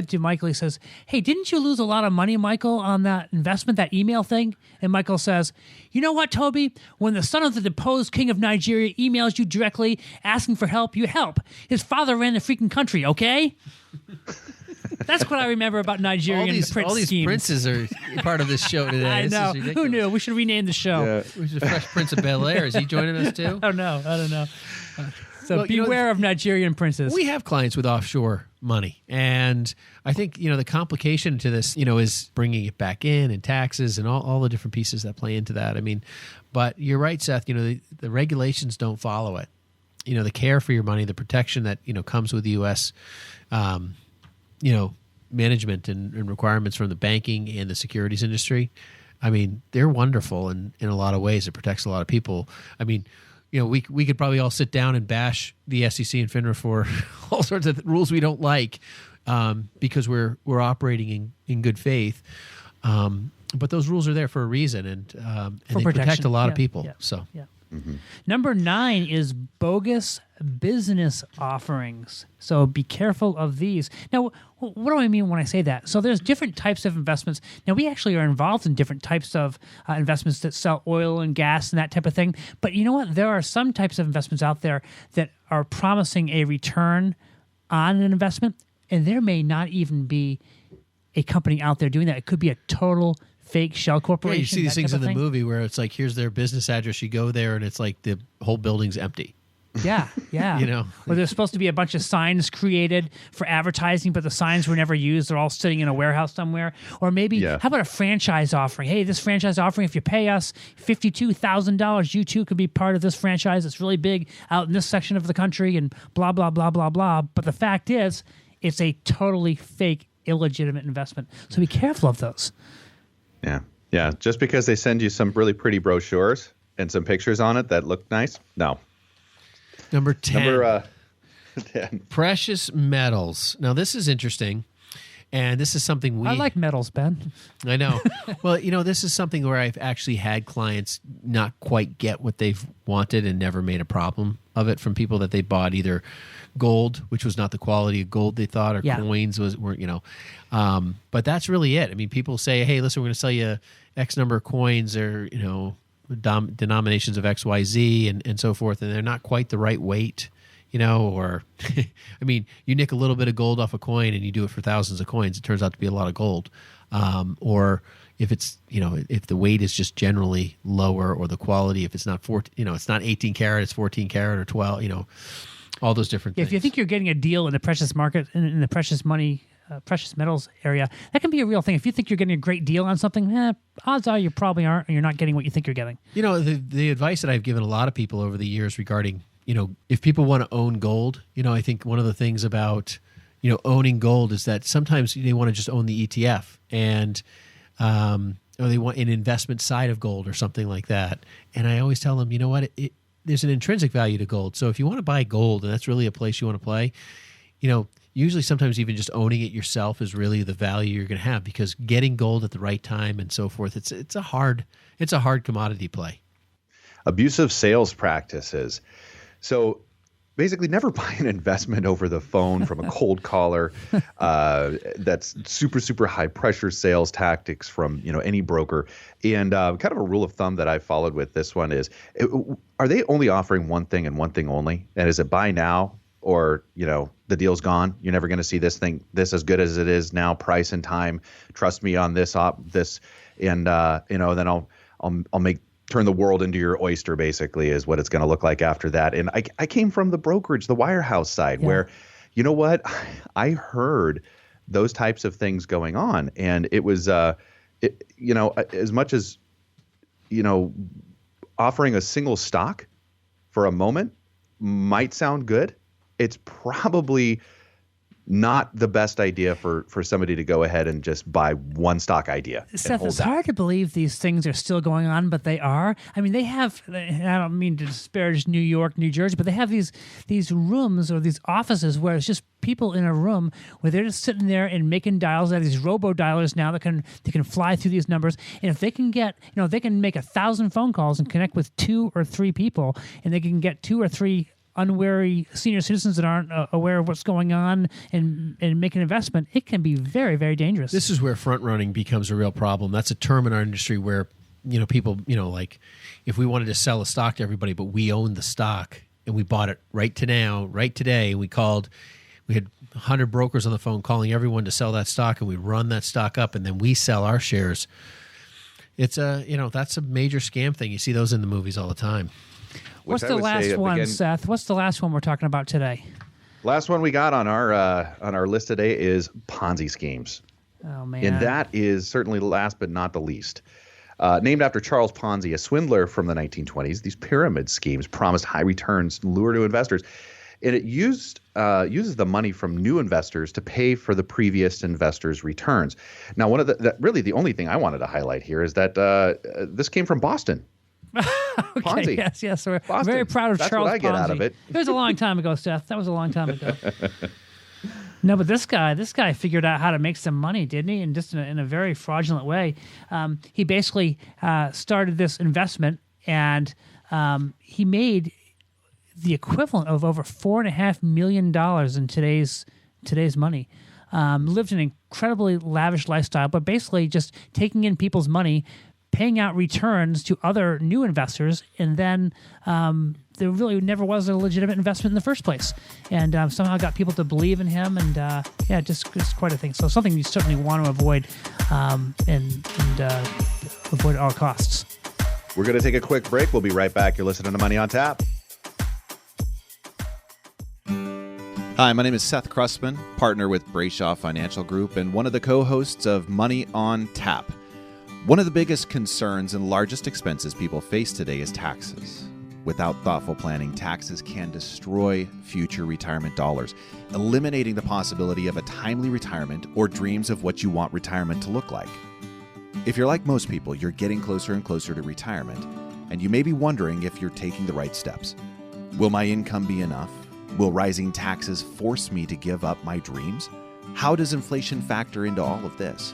to Michael, he says, "Hey, didn't you lose a lot of money, Michael, on that investment, that email thing?" And Michael says, "You know what, Toby? When the son of the deposed king of Nigeria emails you directly asking for help, you help. His father ran the freaking country, okay?" That's what I remember about Nigerian prince all these schemes. Princes are part of this show today. I know. Who knew? We should rename the show. Yeah. Who's the Fresh Prince of Bel-Air? Is he joining us too? I don't know. So beware of Nigerian princes. We have clients with offshore money, and I think the complication to this is bringing it back in, and taxes and all the different pieces that play into that. I mean, but you're right, Seth. The regulations don't follow it. The care for your money, the protection that comes with the U.S. Management and requirements from the banking and the securities industry. I mean, they're wonderful in a lot of ways. It protects a lot of people. I mean, we could probably all sit down and bash the SEC and FINRA for all sorts of rules we don't like because we're operating in good faith. But those rules are there for a reason, and they protect a lot of people. Yeah. So. Yeah. Mm-hmm. Number 9 is bogus business offerings. So be careful of these. Now, what do I mean when I say that? So there's different types of investments. Now, we actually are involved in different types of investments that sell oil and gas and that type of thing. But you know what? There are some types of investments out there that are promising a return on an investment, and there may not even be a company out there doing that. It could be a total fake shell Yeah, corporation. you see these that things type in of the thing. movie where it's like, here's their business address. You go there, and it's like the whole building's empty. Yeah, yeah. You know? Or there's supposed to be a bunch of signs created for advertising, but the signs were never used. They're all sitting in a warehouse somewhere. Or maybe, Yeah. how about a franchise offering? Hey, this franchise offering, if you pay us $52,000, you too could be part of this franchise. It's really big out in this section of the country and blah, blah, blah, blah, blah. But the fact is, it's a totally fake, illegitimate investment. So be careful of those. Yeah. Yeah. Just because they send you some really pretty brochures and some pictures on it that look nice. No. Number 10. Number 10. Precious metals. Now, this is interesting, and this is something I like metals, Ben. I know. Well, this is something where I've actually had clients not quite get what they've wanted and never made a problem of it from people that they bought either gold, which was not the quality of gold they thought, or coins weren't. But that's really it. I mean, people say, hey, listen, we're going to sell you X number of coins, or, denominations of XYZ and so forth, and they're not quite the right weight, or I mean, you nick a little bit of gold off a coin and you do it for thousands of coins, it turns out to be a lot of gold. Or if it's, if the weight is just generally lower, or the quality, if it's not it's not 18 karat, it's 14 karat or 12, all those different things. If you think you're getting a deal in the precious market, in the precious money, precious metals area, that can be a real thing. If you think you're getting a great deal on something, odds are you probably aren't, and you're not getting what you think you're getting. The advice that I've given a lot of people over the years regarding, if people want to own gold, I think one of the things about, owning gold is that sometimes they want to just own the ETF, and or they want an investment side of gold or something like that. And I always tell them, you know what, there's an intrinsic value to gold. So if you want to buy gold and that's really a place you want to play, usually sometimes even just owning it yourself is really the value you're going to have, because getting gold at the right time and so forth, it's a hard commodity play. Abusive sales practices. So basically, never buy an investment over the phone from a cold caller. That's super, super high pressure sales tactics from any broker. And kind of a rule of thumb that I followed with this one is, are they only offering one thing and one thing only? And is it buy now, or the deal's gone? You're never going to see this as good as it is now, price and time. Trust me on this, and then I'll turn the world into your oyster, basically, is what it's going to look like after that. And I came from the brokerage, the wirehouse side, where, I heard those types of things going on. And it was, as much as, offering a single stock for a moment might sound good, it's probably not the best idea for somebody to go ahead and just buy one stock idea. Seth, it's hard to believe these things are still going on, but they are. I mean, they have, I don't mean to disparage New York, New Jersey, but they have these rooms or these offices where it's just people in a room where they're just sitting there and making dials. They have these robo-dialers now that can fly through these numbers. And if they can get, they can make 1,000 phone calls and connect with 2 or 3 people, and they can get 2 or 3 unwary senior citizens that aren't aware of what's going on and make an investment, it can be very, very dangerous. This is where front running becomes a real problem. That's a term in our industry where, people, like if we wanted to sell a stock to everybody, but we owned the stock and we bought it right today, and we had 100 brokers on the phone calling everyone to sell that stock, and we run that stock up and then we sell our shares. It's that's a major scam thing. You see those in the movies all the time. What's the last one, Seth? What's the last one we're talking about today? Last one we got on our list today is Ponzi schemes. Oh, man. And that is certainly last but not the least. Named after Charles Ponzi, a swindler from the 1920s, these pyramid schemes promised high returns and lure to investors. And it uses the money from new investors to pay for the previous investors' returns. Now, really the only thing I wanted to highlight here is that this came from Boston. Okay, Ponzi. Yes. We're Boston. very proud of That's Charles what I get Ponzi. out of it. It was a long time ago, Seth. That was a long time ago. No, but this guy figured out how to make some money, didn't he? And just in a very fraudulent way. He basically started this investment, and he made the equivalent of over $4.5 million in today's money. Lived an incredibly lavish lifestyle, but basically just taking in people's money, paying out returns to other new investors, and then there really never was a legitimate investment in the first place, and somehow got people to believe in him, and just quite a thing. So something you certainly want to avoid, and avoid at all costs. We're going to take a quick break. We'll be right back. You're listening to Money on Tap. Hi, my name is Seth Krussman, partner with Brayshaw Financial Group and one of the co-hosts of Money on Tap. One of the biggest concerns and largest expenses people face today is taxes. Without thoughtful planning, taxes can destroy future retirement dollars, eliminating the possibility of a timely retirement or dreams of what you want retirement to look like. If you're like most people, you're getting closer and closer to retirement, and you may be wondering if you're taking the right steps. Will my income be enough? Will rising taxes force me to give up my dreams? How does inflation factor into all of this?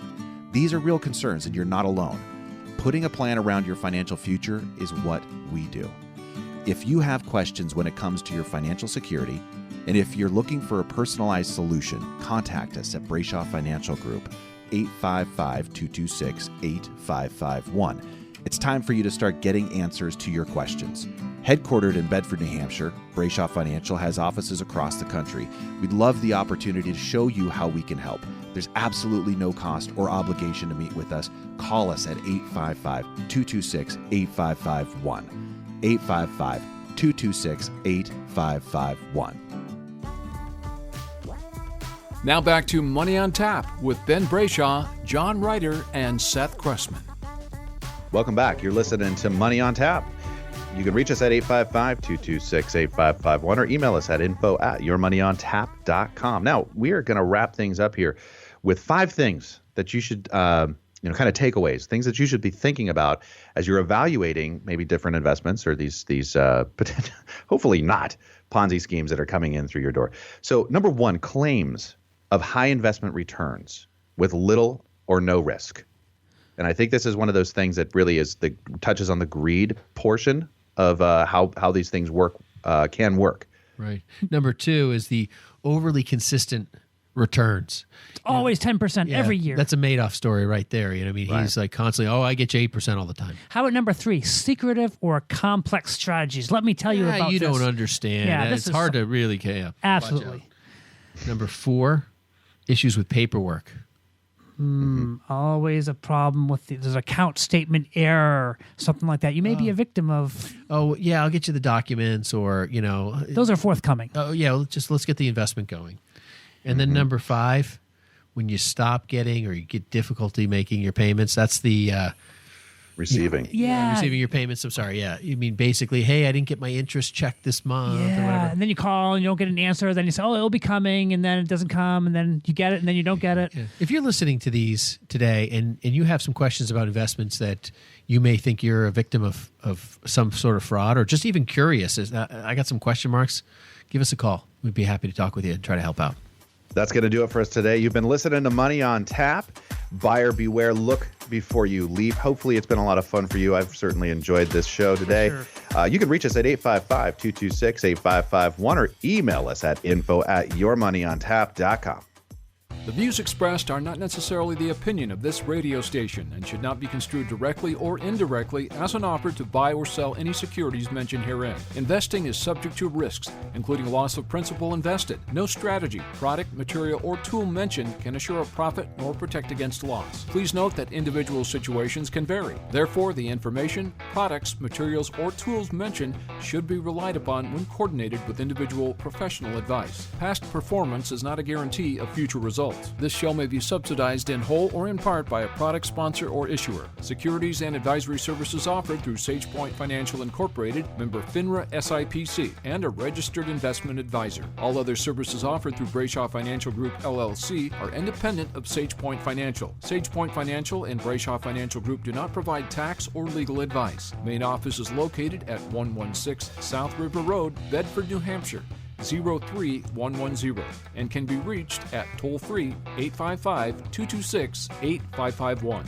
These are real concerns, and you're not alone. Putting a plan around your financial future is what we do. If you have questions when it comes to your financial security, and if you're looking for a personalized solution, contact us at Brayshaw Financial Group, 855-226-8551. It's time for you to start getting answers to your questions. Headquartered in Bedford, New Hampshire, Brayshaw Financial has offices across the country. We'd love the opportunity to show you how we can help. There's absolutely no cost or obligation to meet with us. Call us at 855-226-8551. 855-226-8551. Now back to Money on Tap with Ben Brayshaw, John Ryder, and Seth Krussman. Welcome back. You're listening to Money on Tap. You can reach us at 855-226-8551 or email us at info@yourmoneyontap.com. Now, we are going to wrap things up here with 5 things that you should, kind of takeaways, things that you should be thinking about as you're evaluating maybe different investments or these potential, hopefully not Ponzi schemes that are coming in through your door. So number 1, claims of high investment returns with little or no risk. And I think this is one of those things that really touches on the greed portion of how these things can work. Right. Number 2 is the overly consistent returns. It's always 10% every year. That's a Madoff story right there. You know, I mean, Right. he's like constantly, I get you 8% all the time. How about number 3, secretive or complex strategies? Let me tell you about you this. don't understand. Yeah, It's hard to really care. Absolutely. Number 4, issues with paperwork. Always a problem with there's account statement error, something like that. You may be a victim of. Oh, yeah, I'll get you the documents or, Those are forthcoming. Oh, yeah, let's get the investment going. And then number 5, when you stop getting or you get difficulty making your payments, that's the Receiving. receiving your payments. I'm sorry. Yeah. You mean basically, hey, I didn't get my interest check this month or whatever. And then you call and you don't get an answer. Then you say, it'll be coming. And then it doesn't come. And then you get it. And then you don't get it. Yeah. If you're listening to these today and you have some questions about investments that you may think you're a victim of some sort of fraud or just even curious, I got some question marks, give us a call. We'd be happy to talk with you and try to help out. That's going to do it for us today. You've been listening to Money on Tap. Buyer beware. Look before you leap. Hopefully, it's been a lot of fun for you. I've certainly enjoyed this show today. Sure. You can reach us at 855-226-8551 or email us at info@yourmoneyontap.com. The views expressed are not necessarily the opinion of this radio station and should not be construed directly or indirectly as an offer to buy or sell any securities mentioned herein. Investing is subject to risks, including loss of principal invested. No strategy, product, material, or tool mentioned can assure a profit nor protect against loss. Please note that individual situations can vary. Therefore, the information, products, materials, or tools mentioned should be relied upon when coordinated with individual professional advice. Past performance is not a guarantee of future results. This show may be subsidized in whole or in part by a product sponsor or issuer. Securities and advisory services offered through SagePoint Financial Incorporated, member FINRA SIPC, and a registered investment advisor. All other services offered through Brayshaw Financial Group LLC are independent of SagePoint Financial. SagePoint Financial and Brayshaw Financial Group do not provide tax or legal advice. Main office is located at 116 South River Road, Bedford, New Hampshire, 03110, and can be reached at toll-free 855-226-8551.